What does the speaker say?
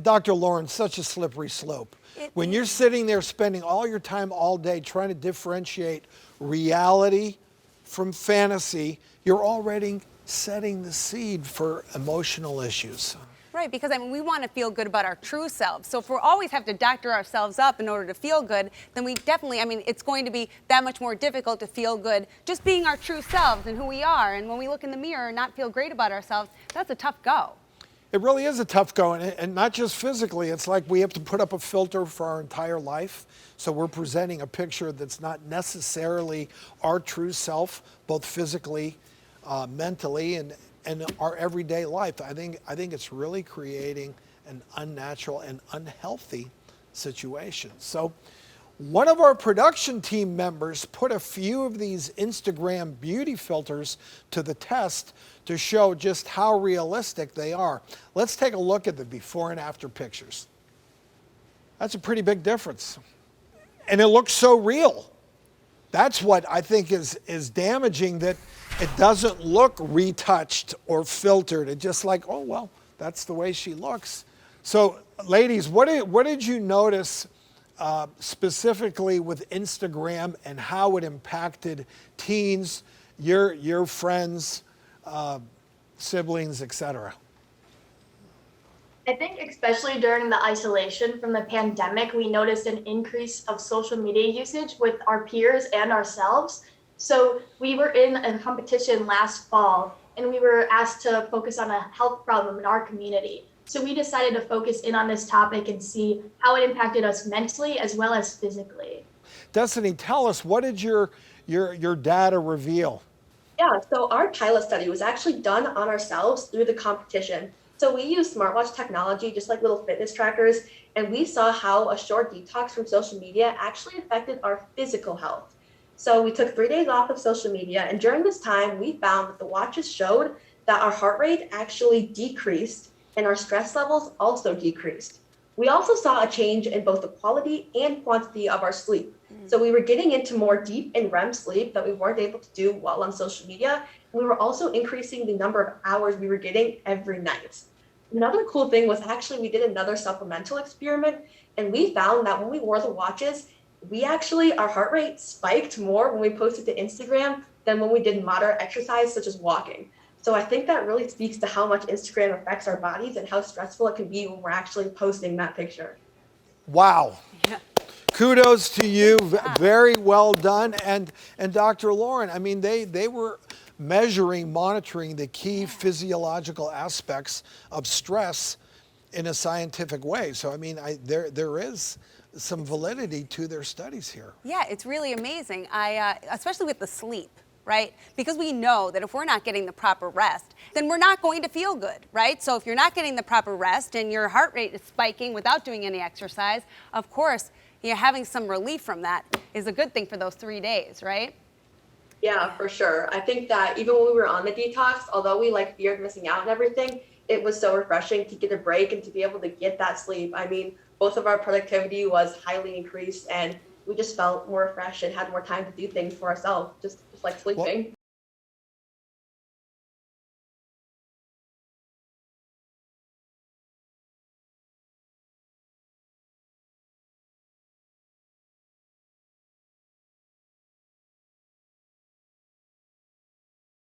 Dr. Lauren, such a slippery slope. When you're sitting there spending all your time all day trying to differentiate reality from fantasy, you're already setting the seed for emotional issues. Right, because I mean, we want to feel good about our true selves. So if we always have to doctor ourselves up in order to feel good, then we definitely, I mean, it's going to be that much more difficult to feel good just being our true selves and who we are. And when we look in the mirror and not feel great about ourselves, that's a tough go. It really is a tough go, and not just physically. It's like we have to put up a filter for our entire life. So we're presenting a picture that's not necessarily our true self, both physically, mentally, and our everyday life. I think it's really creating an unnatural and unhealthy situation. So one of our production team members put a few of these Instagram beauty filters to the test to show just how realistic they are. Let's take a look at the before and after pictures. That's a pretty big difference. And it looks so real. That's what I think is damaging, that it doesn't look retouched or filtered. It's just like, oh, well, that's the way she looks. So ladies, what did you notice specifically with Instagram and how it impacted teens, your friends, siblings, etc.? I think especially during the isolation from the pandemic, we noticed an increase of social media usage with our peers and ourselves. So we were in a competition last fall, and we were asked to focus on a health problem in our community. So we decided to focus in on this topic and see how it impacted us mentally as well as physically. Destiny, tell us, what did your data reveal? Yeah, so our pilot study was actually done on ourselves through the competition. So we used smartwatch technology, just like little fitness trackers, and we saw how a short detox from social media actually affected our physical health. So we took 3 days off of social media, and during this time, we found that the watches showed that our heart rate actually decreased and our stress levels also decreased. We also saw a change in both the quality and quantity of our sleep. So we were getting into more deep and REM sleep that we weren't able to do while on social media. We were also increasing the number of hours we were getting every night. Another cool thing was actually we did another supplemental experiment, and we found that when we wore the watches, our heart rate spiked more when we posted to Instagram than when we did moderate exercise such as walking. So I think that really speaks to how much Instagram affects our bodies and how stressful it can be when we're actually posting that picture. Wow. Yeah. Kudos to you. Very well done. And Dr. Lauren, I mean, they were monitoring the key physiological aspects of stress in a scientific way. So, I mean, there is some validity to their studies here. Yeah, it's really amazing. Especially with the sleep, right? Because we know that if we're not getting the proper rest, then we're not going to feel good, right? So if you're not getting the proper rest and your heart rate is spiking without doing any exercise, of course, having some relief from that is a good thing for those 3 days, right? Yeah, for sure. I think that even when we were on the detox, although we feared missing out on everything, it was so refreshing to get a break and to be able to get that sleep. I mean, both of our productivity was highly increased, and we just felt more refreshed and had more time to do things for ourselves, just like sleeping.